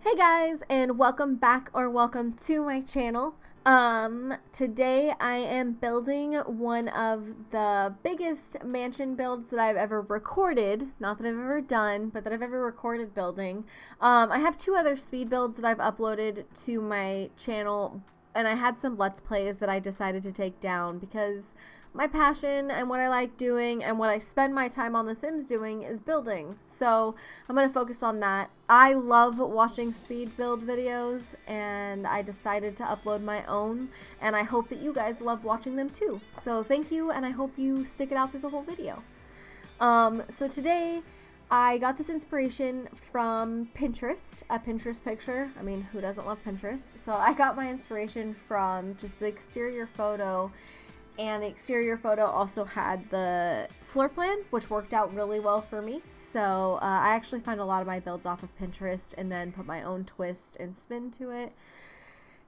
Hey guys, and welcome back or welcome to my channel. Today I am building one of the biggest mansion builds that I've ever recorded. Not that I've ever done, but that I've ever recorded building. I have two other speed builds that I've uploaded to my channel, and I had some Let's Plays that I decided to take down because my passion and what I like doing and what I spend my time on The Sims doing is building. So I'm going to focus on that. I love watching speed build videos, and I decided to upload my own, and I hope that you guys love watching them too. So thank you, and I hope you stick it out through the whole video. So today I got this inspiration from Pinterest, a Pinterest picture. I mean, who doesn't love Pinterest? So I got my inspiration from just the exterior photo. And the exterior photo also had the floor plan, which worked out really well for me. So I actually found a lot of my builds off of Pinterest and then put my own twist and spin to it.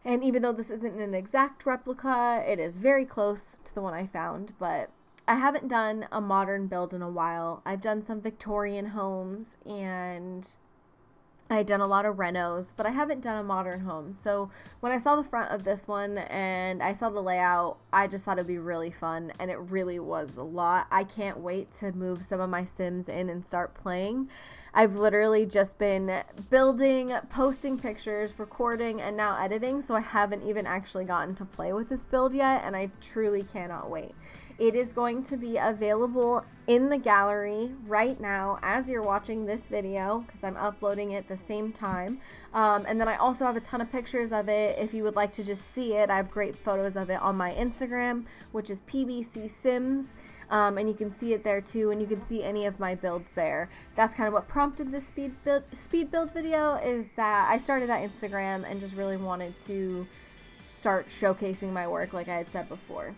And even though this isn't an exact replica, it is very close to the one I found. But I haven't done a modern build in a while. I've done some Victorian homes and I've done a lot of renos, but I haven't done a modern home. So when I saw the front of this one and I saw the layout, I just thought it'd be really fun, and it really was a lot. I can't wait to move some of my Sims in and start playing. I've literally just been building, posting pictures, recording, and now editing, so I haven't even actually gotten to play with this build yet, and I truly cannot wait. It is going to be available in the gallery right now as you're watching this video, because I'm uploading it at the same time. And then I also have a ton of pictures of it. If you would like to just see it, I have great photos of it on my Instagram, which is pbcspaces. And you can see it there too, and you can see any of my builds there. That's kind of what prompted this speed build video, is that I started that Instagram and just really wanted to start showcasing my work like I had said before.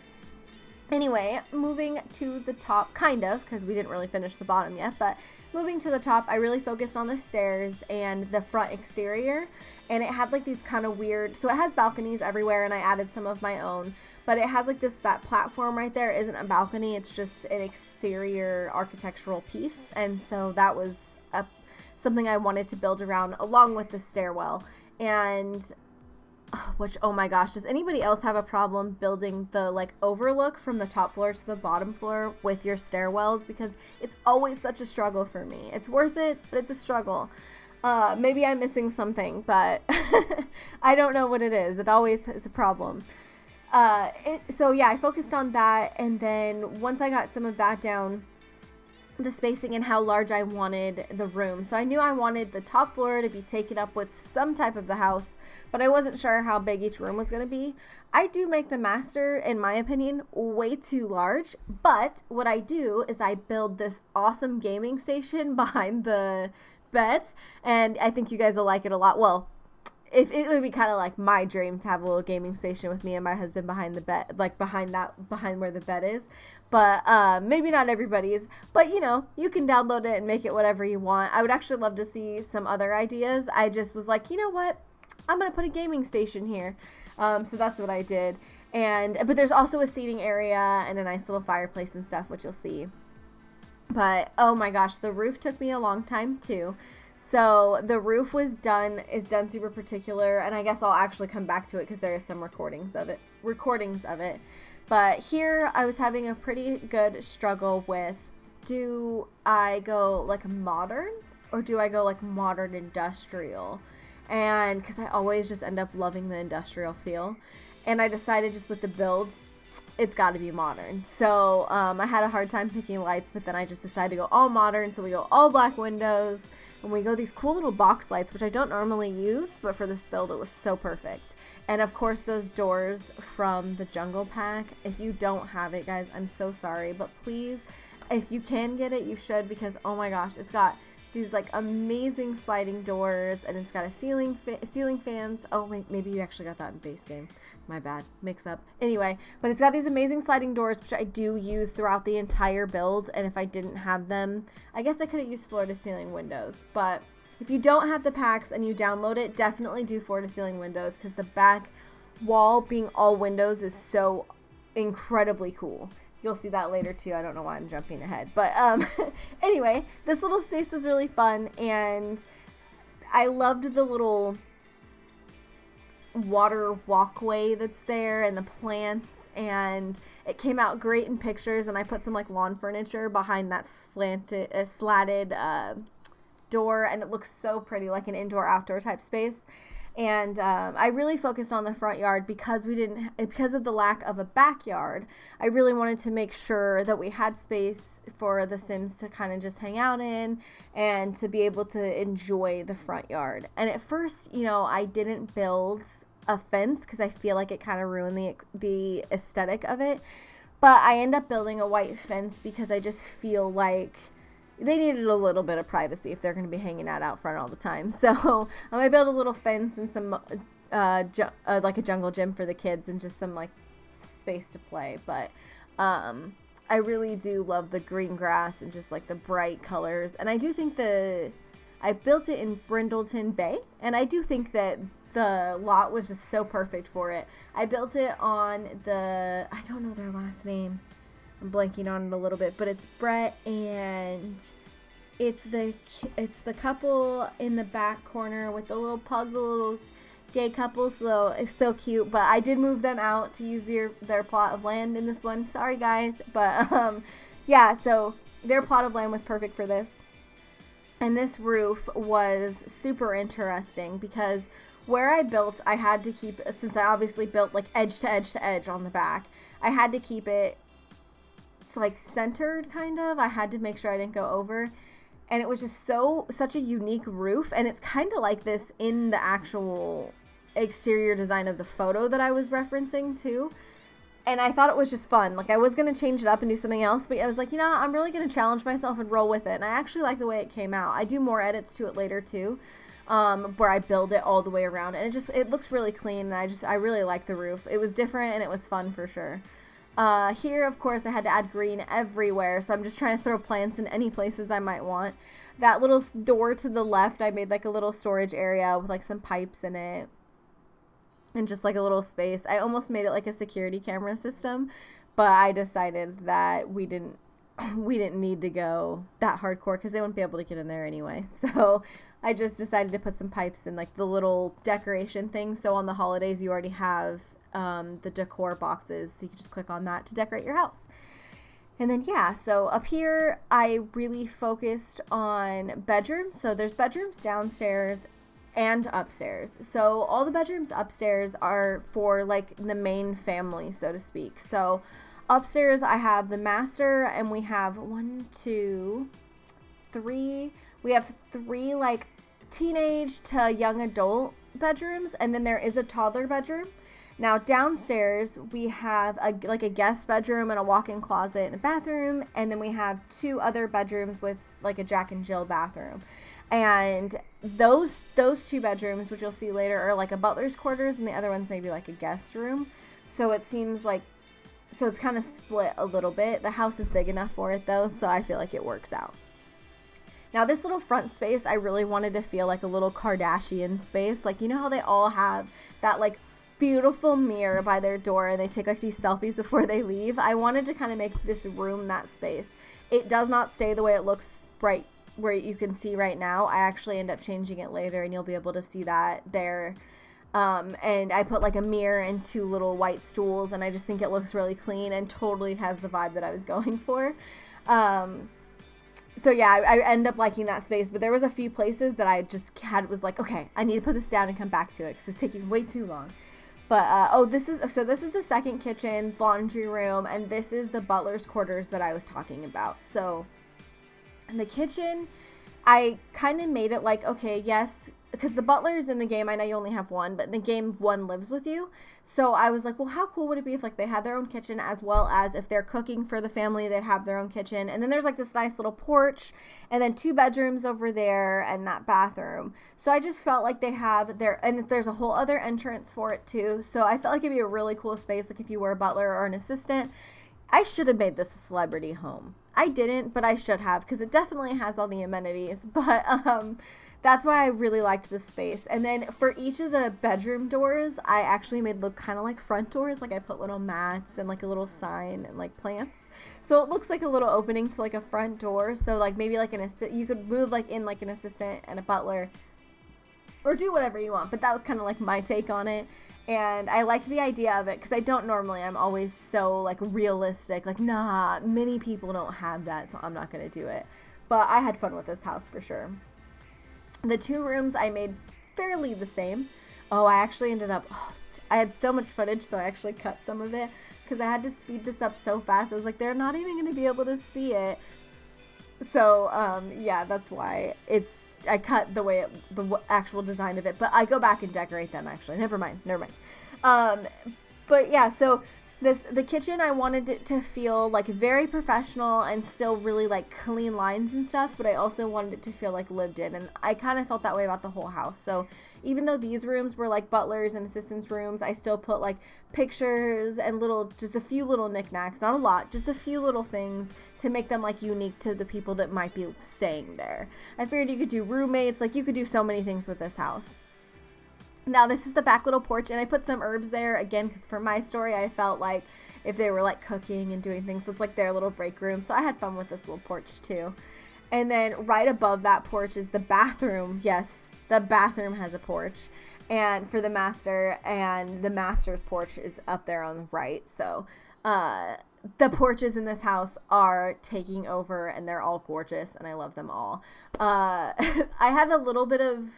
Anyway, moving to the top, kind of, because we didn't really finish the bottom yet, but moving to the top, I really focused on the stairs and the front exterior, and it had like these kind of weird, so it has balconies everywhere, and I added some of my own, but it has like that platform right there isn't a balcony, it's just an exterior architectural piece, and so that was something I wanted to build around along with the stairwell. And which, oh my gosh, does anybody else have a problem building the like overlook from the top floor to the bottom floor with your stairwells? Because it's always such a struggle for me. It's worth it, but it's a struggle. Maybe I'm missing something, but I don't know what it is. It always is a problem. So yeah, I focused on that, and then once I got some of that down, the spacing and how large I wanted the room. So I knew I wanted the top floor to be taken up with some type of the house, but I wasn't sure how big each room was going to be. I do make the master, in my opinion, way too large, but what I do is I build this awesome gaming station behind the bed, and I think you guys will like it a lot. Well, if it would be kind of like my dream to have a little gaming station with me and my husband behind the bed, like behind where the bed is. But maybe not everybody's. But you know, you can download it and make it whatever you want. I would actually love to see some other ideas. I just was like, you know what? I'm gonna put a gaming station here. So that's what I did. But there's also a seating area and a nice little fireplace and stuff, which you'll see. But oh my gosh, the roof took me a long time too. So the roof is done super particular, and I guess I'll actually come back to it because there are some recordings of it. But here I was having a pretty good struggle with, do I go like modern or do I go like modern industrial? And because I always just end up loving the industrial feel, and I decided just with the builds, it's got to be modern. So I had a hard time picking lights, but then I just decided to go all modern. So we go all black windows, and we go these cool little box lights, which I don't normally use, but for this build it was so perfect. And of course those doors from the Jungle Pack. If you don't have it, guys, I'm so sorry, but please, if you can get it, you should, because oh my gosh, it's got these like amazing sliding doors, and it's got a ceiling fans. Oh wait, maybe you actually got that in base game. My bad, mix up. Anyway, but it's got these amazing sliding doors, which I do use throughout the entire build, and if I didn't have them, I guess I could have used floor to ceiling windows. But if you don't have the packs and you download it, definitely do floor to ceiling windows, because the back wall being all windows is so incredibly cool. You'll see that later too. I don't know why I'm jumping ahead, but anyway, this little space is really fun, and I loved the little water walkway that's there and the plants, and it came out great in pictures. And I put some like lawn furniture behind that slatted door, and it looks so pretty, like an indoor outdoor type space. And I really focused on the front yard because of the lack of a backyard. I really wanted to make sure that we had space for the Sims to kind of just hang out in and to be able to enjoy the front yard. And at first, I didn't build a fence because I feel like it kind of ruined the aesthetic of it. But I end up building a white fence because I just feel like they needed a little bit of privacy if they're going to be hanging out front all the time. So I built a little fence and some like a jungle gym for the kids and just some like space to play. But I really do love the green grass and just like the bright colors. And I do think I built it in Brindleton Bay, and I do think that the lot was just so perfect for it. I built it on I don't know their last name. I'm blanking on it a little bit, but it's Brett, and it's the couple in the back corner with the little pug, the little gay couple. So it's so cute. But I did move them out to use their plot of land in this one. Sorry guys, but yeah. So their plot of land was perfect for this, and this roof was super interesting because where I built, I had to keep, since I obviously built like edge to edge to edge on the back, I had to keep it like centered kind of. I had to make sure I didn't go over, and it was just such a unique roof. And it's kind of like this in the actual exterior design of the photo that I was referencing too. And I thought it was just fun. Like I was going to change it up and do something else, but I was like, I'm really going to challenge myself and roll with it. And I actually like the way it came out. I do more edits to it later too, where I build it all the way around, and it looks really clean. And I really like the roof. It was different and it was fun for sure. Here, of course, I had to add green everywhere, so I'm just trying to throw plants in any places I might want. That little door to the left, I made like a little storage area with like some pipes in it and just like a little space. I almost made it like a security camera system, but I decided that we didn't need to go that hardcore because they wouldn't be able to get in there anyway. So I just decided to put some pipes in like the little decoration thing. So on the holidays, you already have the decor boxes, so you can just click on that to decorate your house. And then so up here I really focused on bedrooms. So there's bedrooms downstairs and upstairs. So all the bedrooms upstairs are for like the main family, so to speak. So upstairs I have the master, and we have we have three like teenage to young adult bedrooms, and then there is a toddler bedroom. Now downstairs we have a guest bedroom and a walk-in closet and a bathroom, and then we have two other bedrooms with like a Jack and Jill bathroom. And those two bedrooms, which you'll see later, are like a butler's quarters, and the other one's maybe like a guest room. So it seems like, so it's kind of split a little bit. The house is big enough for it though, so I feel like it works out. Now this little front space, I really wanted to feel like a little Kardashian space. Like, how they all have that like beautiful mirror by their door and they take like these selfies before they leave. I wanted to kind of make this room that space. It does not stay the way it looks right where you can see right now. I actually end up changing it later, and you'll be able to see that there. And I put like a mirror and two little white stools, and I just think it looks really clean and totally has the vibe that I was going for. So yeah, I end up liking that space, but there was a few places that I just was like, okay, I need to put this down and come back to it because it's taking way too long. But this is the second kitchen, laundry room, and this is the butler's quarters that I was talking about. So in the kitchen, I kind of made it like, okay, yes, because the butlers in the game, I know you only have one, but in the game, one lives with you. So I was like, well, how cool would it be if like they had their own kitchen, as well as if they're cooking for the family, they'd have their own kitchen. And then there's like this nice little porch, and then two bedrooms over there and that bathroom. So I just felt like they have and there's a whole other entrance for it too. So I felt like it'd be a really cool space, like if you were a butler or an assistant. I should have made this a celebrity home. I didn't, but I should have, because it definitely has all the amenities. But that's why I really liked this space. And then for each of the bedroom doors, I actually made look kind of like front doors. Like I put little mats and like a little sign and like plants. So it looks like a little opening to like a front door. So like maybe like you could move like in like an assistant and a butler or do whatever you want. But that was kind of like my take on it. And I liked the idea of it because I don't normally, I'm always so like realistic, like, nah, many people don't have that, so I'm not going to do it. But I had fun with this house for sure. The 2 rooms I made fairly the same. Oh, I actually ended up, I had so much footage, so I actually cut some of it because I had to speed this up so fast. I was like, they're not even going to be able to see it. So, yeah, that's why I cut the actual design of it, but I go back and decorate them actually. Never mind. But yeah, so the kitchen, I wanted it to feel like very professional and still really like clean lines and stuff, but I also wanted it to feel like lived in, and I kind of felt that way about the whole house. So even though these rooms were like butlers and assistants rooms, I still put like pictures and just a few little knickknacks, not a lot, just a few little things to make them like unique to the people that might be staying there. I figured you could do roommates, like you could do so many things with this house. Now this is the back little porch, and I put some herbs there again because for my story I felt like if they were like cooking and doing things, it's like their little break room. So I had fun with this little porch too. And then right above that porch is the bathroom. Yes, the bathroom has a porch, and for the master, and the master's porch is up there on the right. So the porches in this house are taking over, and they're all gorgeous, and I love them all. I had a little bit of,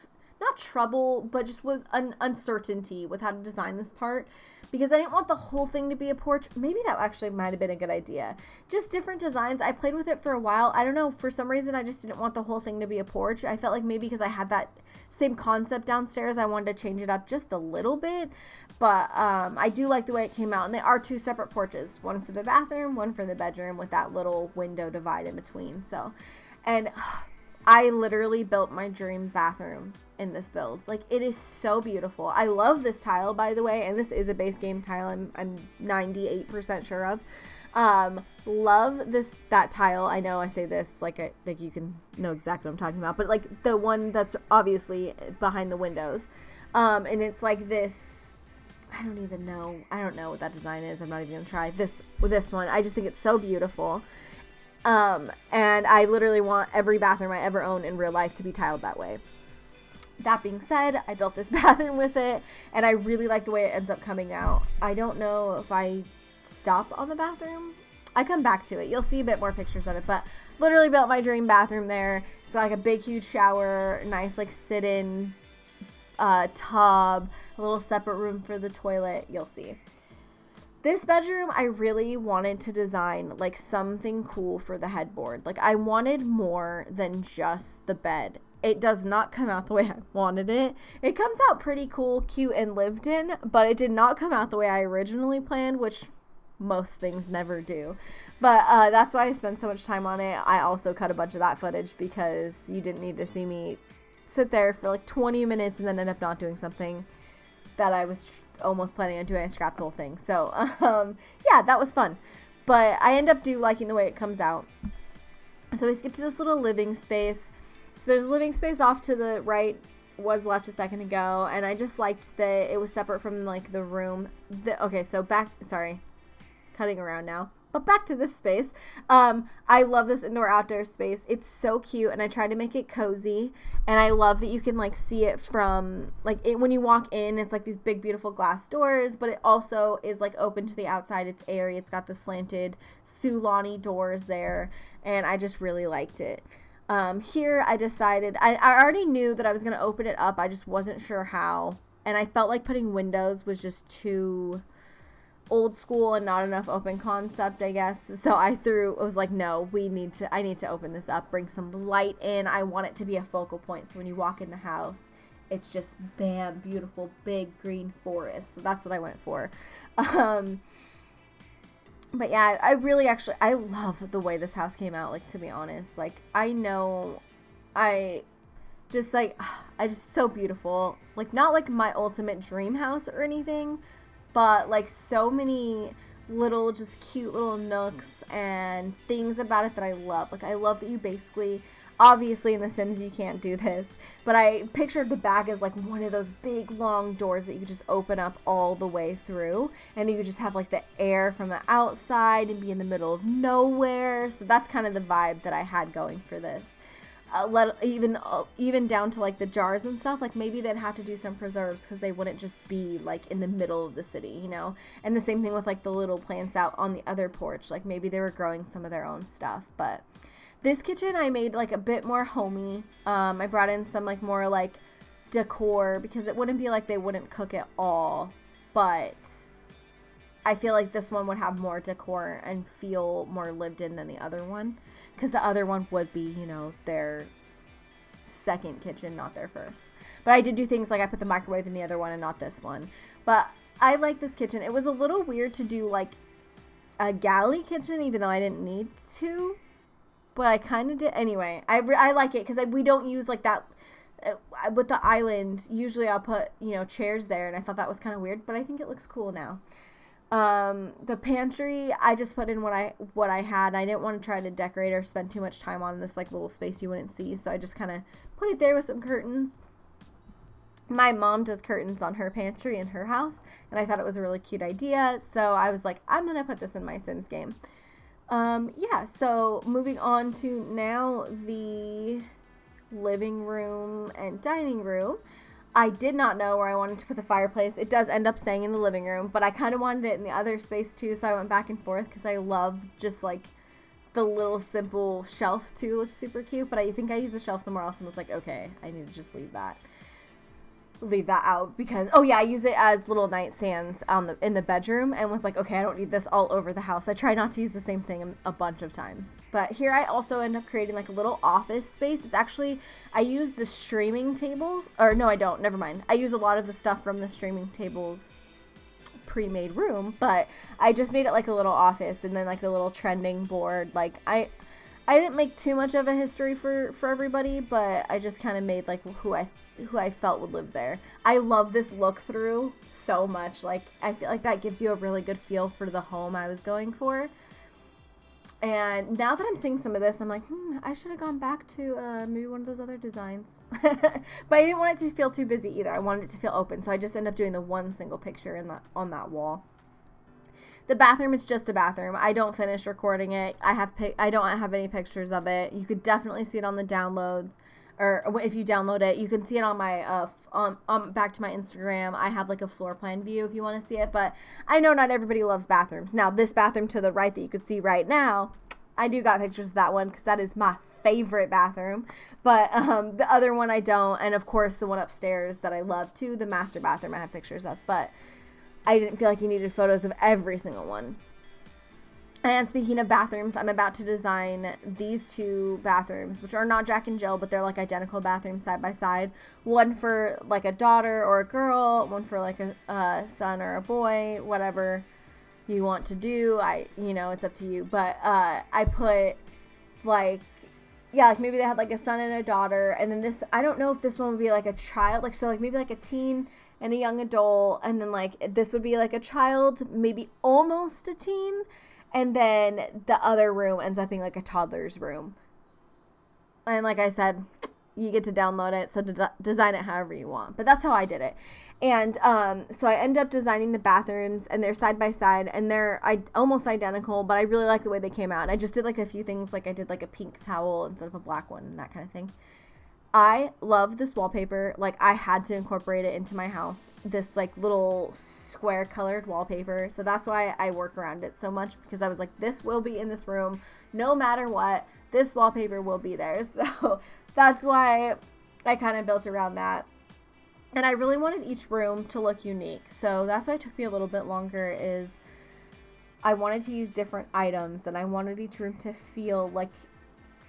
not trouble, but just was an uncertainty with how to design this part because I didn't want the whole thing to be a porch. Maybe that actually might have been a good idea. Just different designs. I played with it for a while. I don't know. For some reason, I just didn't want the whole thing to be a porch. I felt like maybe because I had that same concept downstairs, I wanted to change it up just a little bit. But I do like the way it came out. And they are 2 separate porches. One for the bathroom, one for the bedroom with that little window divide in between. So, and I literally built my dream bathroom in this build. Like, it is so beautiful. I love this tile, by the way, and this is a base game tile I'm 98% sure of. Love that tile. I know I say this like you can know exactly what I'm talking about, but like the one that's obviously behind the windows. And it's like this, I don't know what that design is. I'm not even gonna try this one. I just think it's so beautiful. And I literally want every bathroom I ever own in real life to be tiled that way. That being said, I built this bathroom with it, and I really like the way it ends up coming out. I don't know if I stop on the bathroom. I come back to it. You'll see a bit more pictures of it, but literally built my dream bathroom there. It's like a big, huge shower, nice like sit-in tub, a little separate room for the toilet. You'll see. This bedroom, I really wanted to design like something cool for the headboard. Like I wanted more than just the bed. It does not come out the way I wanted it. It comes out pretty cool, cute, and lived in, but it did not come out the way I originally planned, which most things never do. But that's why I spent so much time on it. I also cut a bunch of that footage because you didn't need to see me sit there for like 20 minutes and then end up not doing something that I was almost planning on doing. I scrapped the whole thing. So, yeah, that was fun. But I end up liking the way it comes out. So we skip to this little living space. There's a living space off to the right, was left a second ago, and I just liked that it was separate from like the room. Okay, so cutting around now, but back to this space. I love this indoor-outdoor space. It's so cute, and I tried to make it cozy, and I love that you can like see it from when you walk in. It's like these big, beautiful glass doors, but it also is like open to the outside. It's airy. It's got the slanted Sulani doors there, and I just really liked it. Here I decided, I already knew that I was going to open it up. I just wasn't sure how. And I felt like putting windows was just too old school and not enough open concept, I guess. So I was like, no, I need to open this up, bring some light in. I want it to be a focal point. So when you walk in the house, it's just bam, beautiful, big green forest. So that's what I went for. But yeah, I love the way this house came out, like, to be honest. Like, just so beautiful. Like, not like my ultimate dream house or anything, but like so many little, just cute little nooks and things about it that I love. Like, I love that you basically, obviously in The Sims you can't do this, but I pictured the back as like one of those big long doors that you could just open up all the way through, and you could just have like the air from the outside and be in the middle of nowhere. So that's kind of the vibe that I had going for this. even down to like the jars and stuff. Like maybe they'd have to do some preserves because they wouldn't just be like in the middle of the city, you know. And the same thing with like the little plants out on the other porch. Like maybe they were growing some of their own stuff. But this kitchen I made like a bit more homey. I brought in some like more like decor because it wouldn't be like they wouldn't cook at all, but I feel like this one would have more decor and feel more lived in than the other one, because the other one would be, you know, their second kitchen, not their first. But I did do things like I put the microwave in the other one and not this one. But I like this kitchen. It was a little weird to do like a galley kitchen, even though I didn't need to, but I kind of did anyway. I like it because we don't use like that. With the island, usually I'll put, you know, chairs there, and I thought that was kind of weird, but I think it looks cool now. The pantry, I just put in what I had. I didn't want to try to decorate or spend too much time on this like little space you wouldn't see, so I just kind of put it there with some curtains. My mom does curtains on her pantry in her house, and I thought it was a really cute idea, so I was like, I'm gonna put this in my Sims game. Yeah, so moving on to now the living room and dining room. I did not know where I wanted to put the fireplace. It does end up staying in the living room, but I kind of wanted it in the other space too, so I went back and forth because I love just like the little simple shelf too. Looks super cute, but I think I used the shelf somewhere else and was like, okay, I need to just leave that out because, oh yeah, I use it as little nightstands in the bedroom, and was like, okay, I don't need this all over the house. I try not to use the same thing a bunch of times. But here I also end up creating like a little office space. It's actually, I use the streaming table, or no, I don't, never mind. I use a lot of the stuff from the streaming table's pre-made room, but I just made it like a little office, and then like the little trending board. Like I didn't make too much of a history for everybody, but I just kind of made like who I felt would live there. I love this look through so much. Like I feel like that gives you a really good feel for the home I was going for. And now that I'm seeing some of this, I'm like, I should have gone back to maybe one of those other designs. But I didn't want it to feel too busy either. I wanted it to feel open, so I just ended up doing the one single picture on that wall. The bathroom is just a bathroom. I don't finish recording it. I don't have any pictures of it. You could definitely see it on the downloads, or if you download it, you can see it on my back to my Instagram. I have like a floor plan view if you want to see it, but I know not everybody loves bathrooms. Now, this bathroom to the right that you could see right now, I do got pictures of that one because that is my favorite bathroom. But the other one I don't, and of course the one upstairs that I love too, the master bathroom I have pictures of, but I didn't feel like you needed photos of every single one. And speaking of bathrooms, I'm about to design these two bathrooms, which are not Jack and Jill, but they're like identical bathrooms side by side. One for like a daughter or a girl, one for like a son or a boy, whatever you want to do. It's up to you. But I put like, yeah, like maybe they had like a son and a daughter, and then this, I don't know if this one would be like a child, like so like maybe like a teen and a young adult, and then like this would be like a child, maybe almost a teen, and then the other room ends up being like a toddler's room. And like I said, you get to download it, so design it however you want. But that's how I did it. And so I ended up designing the bathrooms, and they're side by side, and they're almost identical, but I really like the way they came out. And I just did like a few things, like I did like a pink towel instead of a black one and that kind of thing. I love this wallpaper. Like I had to incorporate it into my house, this like little square colored wallpaper. So that's why I work around it so much, because I was like, this will be in this room no matter what. This wallpaper will be there. So that's why I kind of built around that. And I really wanted each room to look unique. So that's why it took me a little bit longer, is I wanted to use different items, and I wanted each room to feel like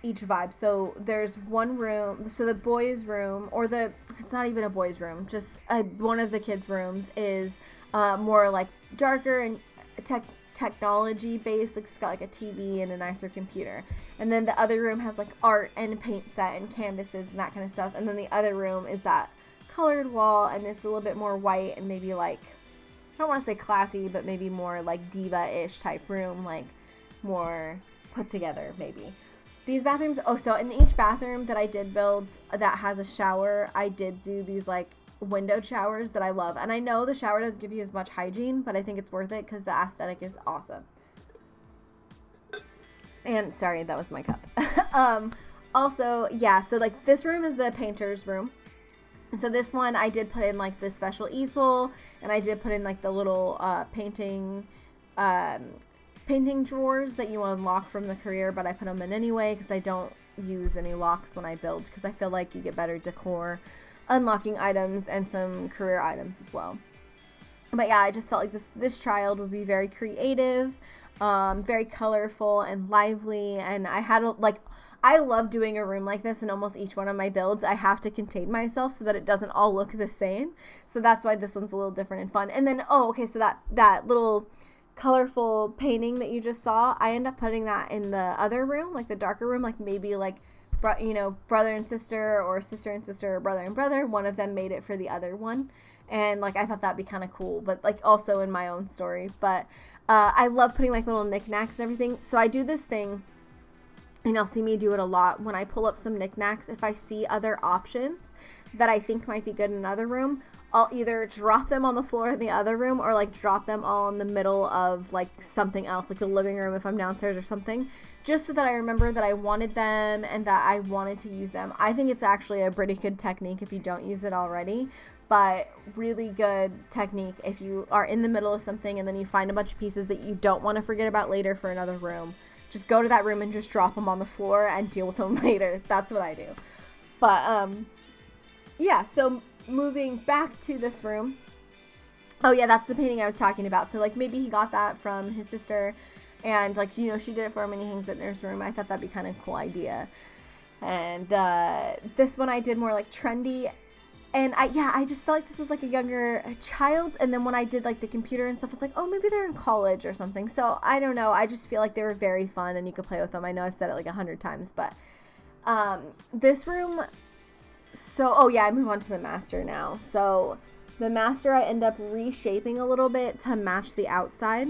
each vibe. So there's one room, so the boys' room, or it's not even a boys' room, just one of the kids' rooms is more like darker and technology based. Like it's got like a TV and a nicer computer. And then the other room has like art and a paint set and canvases and that kind of stuff. And then the other room is that colored wall, and it's a little bit more white and maybe like, I don't want to say classy, but maybe more like diva-ish type room, like more put together maybe. These bathrooms, so in each bathroom that I did build that has a shower, I did do these like window showers that I love. And I know the shower doesn't give you as much hygiene, but I think it's worth it because the aesthetic is awesome. And sorry, that was my cup. also, yeah, so like this room is the painter's room. And so this one I did put in like the special easel, and I did put in like the little painting drawers that you unlock from the career, but I put them in anyway because I don't use any locks when I build, because I feel like you get better decor unlocking items and some career items as well. But yeah, I just felt like this child would be very creative, very colorful and lively, and I love doing a room like this in almost each one of my builds. I have to contain myself so that it doesn't all look the same. So that's why this one's a little different and fun. And then, so that little colorful painting that you just saw, I end up putting that in the other room, like the darker room, like maybe like, brother and sister, or sister and sister, or brother and brother. One of them made it for the other one. And like, I thought that'd be kind of cool, but like also in my own story. But I love putting like little knickknacks and everything. So I do this thing, and you'll see me do it a lot when I pull up some knickknacks. If I see other options that I think might be good in another room, I'll either drop them on the floor in the other room, or like drop them all in the middle of like something else, like the living room if I'm downstairs or something, just so that I remember that I wanted them and that I wanted to use them. I think it's actually a pretty good technique if you don't use it already, but really good technique if you are in the middle of something and then you find a bunch of pieces that you don't want to forget about later for another room. Just go to that room and just drop them on the floor and deal with them later. That's what I do. But yeah, so moving back to this room. Oh yeah, that's the painting I was talking about. So like maybe he got that from his sister, and like, she did it for him and he hangs it in his room. I thought that'd be kind of a cool idea. And this one I did more like trendy, and I just felt like this was like a younger child. And then when I did like the computer and stuff, it's like, oh, maybe they're in college or something. So I don't know, I just feel like they were very fun and you could play with them. I know I've said it like 100 times, but this room. So, I move on to the master now. So the master I end up reshaping a little bit to match the outside.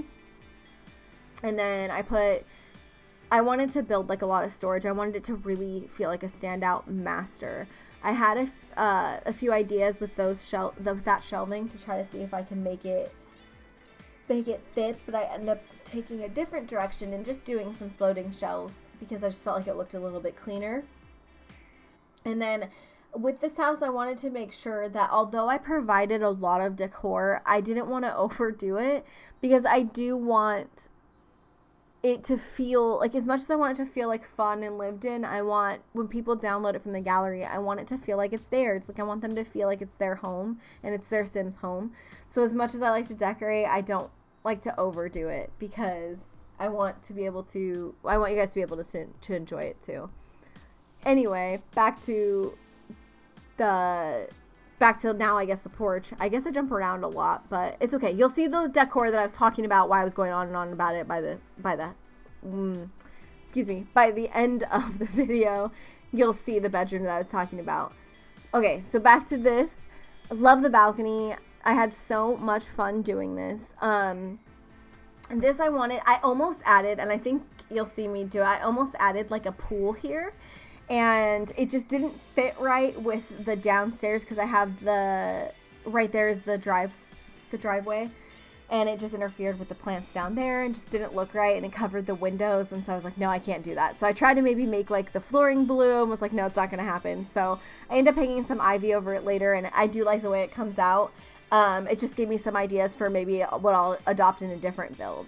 And then I wanted to build like a lot of storage. I wanted it to really feel like a standout master. I had a few ideas with that shelving to try to see if I can make it fit, but I ended up taking a different direction and just doing some floating shelves because I just felt like it looked a little bit cleaner. And then with this house, I wanted to make sure that although I provided a lot of decor, I didn't want to overdo it, because I do want it to feel like, as much as I want it to feel like fun and lived in, I want, when people download it from the gallery, I want it to feel like it's theirs. Like, I want them to feel like it's their home and it's their Sims home. So as much as I like to decorate, I don't like to overdo it, because I want you guys to be able to enjoy it too. Anyway, back to now, I guess, the porch. I guess I jump around a lot, but it's okay. You'll see the decor that I was talking about, why I was going on and on about it by the end of the video. You'll see the bedroom that I was talking about. Okay, so back to this. I love the balcony. I had so much fun doing this. And this I almost added, and I think you'll see me do it, I almost added like a pool here. And it just didn't fit right with the downstairs, because I have right there is the driveway, and it just interfered with the plants down there and just didn't look right, and it covered the windows. And so I was like, no, I can't do that. So I tried to maybe make like the flooring blue, and was like, no, it's not going to happen. So I ended up hanging some ivy over it later, and I do like the way it comes out. It just gave me some ideas for maybe what I'll adopt in a different build.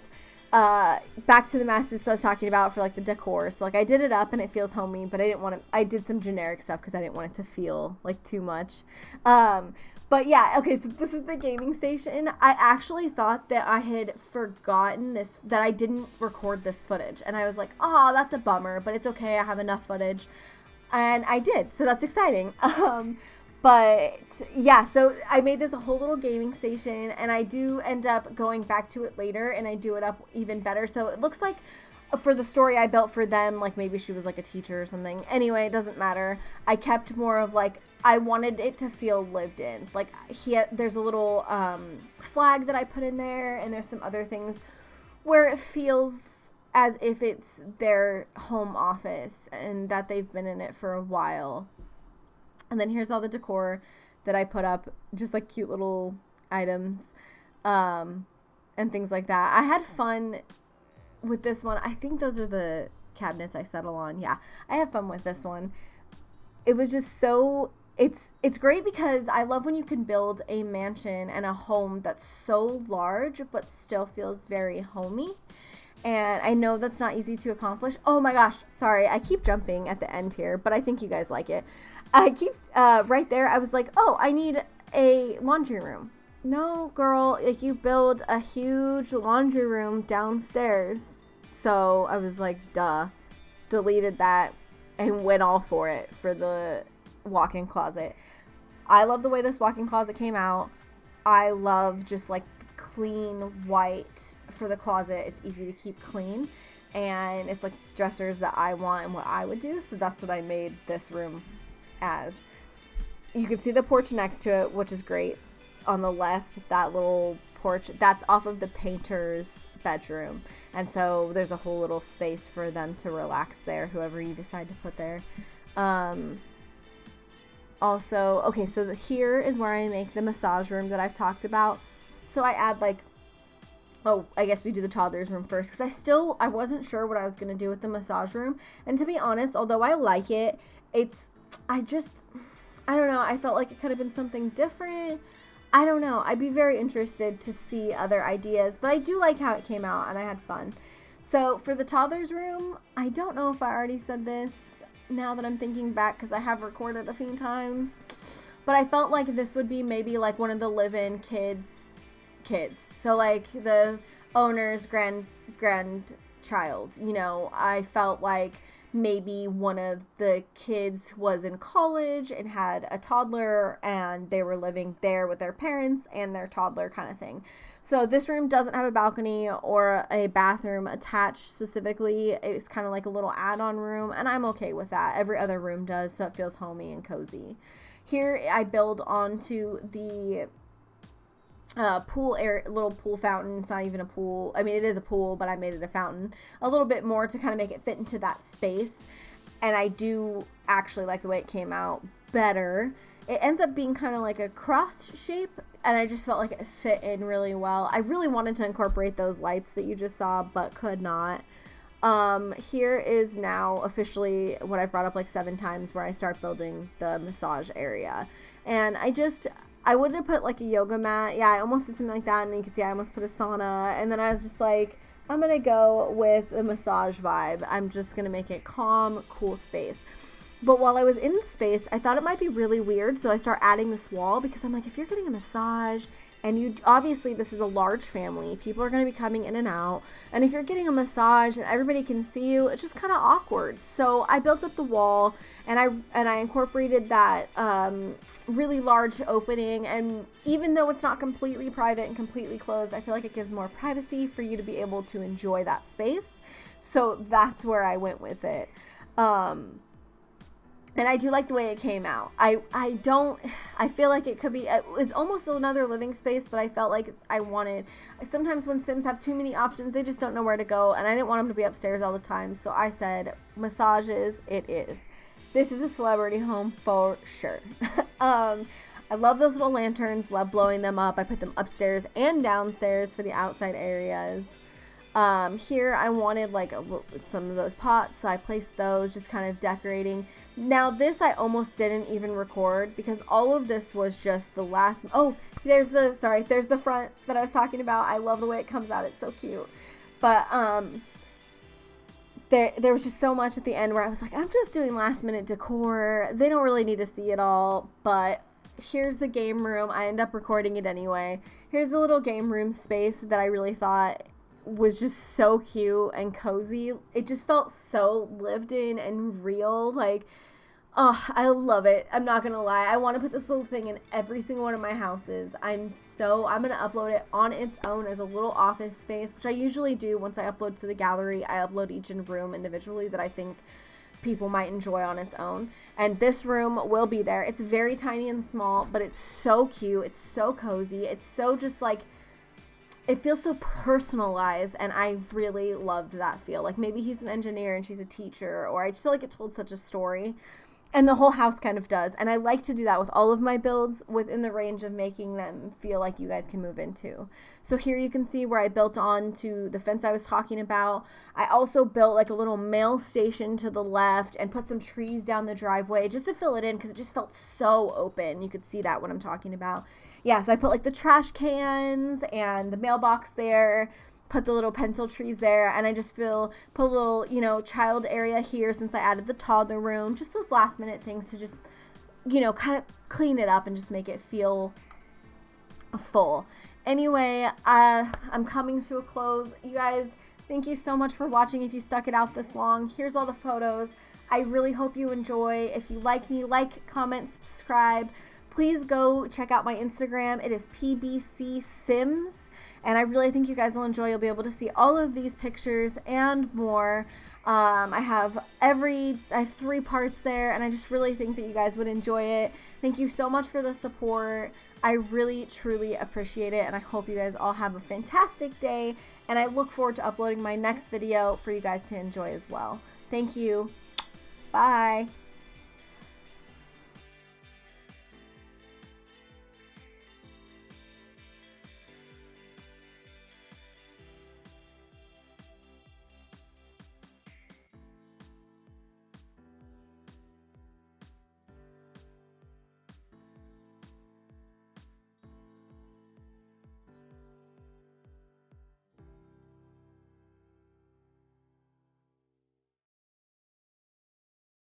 Back to the masters I was talking about for like the decor. So like, I did it up and it feels homey, but I did some generic stuff because I didn't want it to feel like too much. But yeah, okay, so this is the gaming station. I actually thought that I had forgotten that I didn't record this footage, and I was like, oh, that's a bummer, but it's okay, I have enough footage. And I did, so that's exciting. But yeah, so I made this a whole little gaming station, and I do end up going back to it later, and I do it up even better. So it looks like, for the story I built for them, like maybe she was like a teacher or something. Anyway, it doesn't matter. I kept more of like, I wanted it to feel lived in. Like, there's a little flag that I put in there, and there's some other things where it feels as if it's their home office and that they've been in it for a while. And then here's all the decor that I put up, just like cute little items and things like that. I had fun with this one. I think those are the cabinets I settle on. Yeah, I have fun with this one. It was just so, it's great because I love when you can build a mansion and a home that's so large but still feels very homey. And I know that's not easy to accomplish. Oh my gosh, sorry, I keep jumping at the end here, but I think you guys like it. I keep, right there, I was like, oh, I need a laundry room. No, girl, like, you build a huge laundry room downstairs. So I was like, duh, deleted that and went all for it for the walk-in closet. I love the way this walk-in closet came out. I love just like clean white for the closet. It's easy to keep clean, and it's like dressers that I want and what I would do. So that's what I made this room as. You can see the porch next to it, which is great. On the left, that little porch, that's off of the painter's bedroom, and so there's a whole little space for them to relax there, whoever you decide to put there. Also, okay, so here is where I make the massage room that I've talked about. So I add like, oh, I guess we do the toddler's room first, because I wasn't sure what I was going to do with the massage room. And to be honest, although I like it, I don't know, I felt like it could have been something different. I don't know. I'd be very interested to see other ideas, but I do like how it came out, and I had fun. So for the toddler's room, I don't know if I already said this now that I'm thinking back, because I have recorded a few times, but I felt like this would be maybe like one of the live-in kids. So like the owner's grandchild, you know, I felt like maybe one of the kids was in college and had a toddler, and they were living there with their parents and their toddler kind of thing. So this room doesn't have a balcony or a bathroom attached specifically. It's kind of like a little add-on room, and I'm okay with that. Every other room does, so it feels homey and cozy. Here I build onto the pool area, little pool fountain. It's not even a pool. I mean, it is a pool, but I made it a fountain a little bit more to kind of make it fit into that space. And I do actually like the way it came out better. It ends up being kind of like a cross shape, and I just felt like it fit in really well. I really wanted to incorporate those lights that you just saw, but could not. Here is now officially what I've brought up like 7 times, where I start building the massage area. And I would have put like a yoga mat. Yeah, I almost did something like that, and you can see I almost put a sauna. And then I was just like, I'm gonna go with the massage vibe. I'm just gonna make it calm, cool space. But while I was in the space, I thought it might be really weird, so I start adding this wall, because I'm like, if you're getting a massage, and obviously this is a large family, people are going to be coming in and out, and if you're getting a massage and everybody can see you, it's just kind of awkward. So I built up the wall, and I incorporated that really large opening, and even though it's not completely private and completely closed, I feel like it gives more privacy for you to be able to enjoy that space. So that's where I went with it. And I do like the way it came out. I feel like it was almost another living space, but I felt like sometimes when Sims have too many options, they just don't know where to go, and I didn't want them to be upstairs all the time, so I said, massages, it is. This is a celebrity home for sure. I love those little lanterns, love blowing them up. I put them upstairs and downstairs for the outside areas. Here I wanted like some of those pots, so I placed those, just kind of decorating. Now this I almost didn't even record, because all of this was just the last. Oh, there's the front that I was talking about. I love the way it comes out. It's so cute. But there was just so much at the end where I was like, I'm just doing last minute decor. They don't really need to see it all, but here's the game room. I end up recording it anyway. Here's the little game room space that I really thought was just so cute and cozy. It just felt so lived in and real. Like, oh, I love it. I'm not gonna lie. I want to put this little thing in every single one of my houses. I'm gonna upload it on its own as a little office space, which I usually do. Once I upload to the gallery, I upload each room individually that I think people might enjoy on its own. And this room will be there. It's very tiny and small, but it's so cute. It's so cozy. It's so just like, it feels so personalized, and I really loved that feel. Like, maybe he's an engineer and she's a teacher, or I just feel like it told such a story. And the whole house kind of does. And I like to do that with all of my builds within the range of making them feel like you guys can move into. So here you can see where I built onto the fence I was talking about. I also built like a little mail station to the left and put some trees down the driveway just to fill it in because it just felt so open. You could see that what I'm talking about. Yeah, so I put like the trash cans and the mailbox there, put the little pencil trees there, and I just put a little, you know, child area here since I added the toddler room. Just those last minute things to just, you know, kind of clean it up and just make it feel full. Anyway, I'm coming to a close. You guys, thank you so much for watching if you stuck it out this long. Here's all the photos. I really hope you enjoy. If you like me, like, comment, subscribe. Please go check out my Instagram. It is pbcspaces. And I really think you guys will enjoy. You'll be able to see all of these pictures and more. I have 3 parts there, and I just really think that you guys would enjoy it. Thank you so much for the support. I really, truly appreciate it, and I hope you guys all have a fantastic day, and I look forward to uploading my next video for you guys to enjoy as well. Thank you. Bye.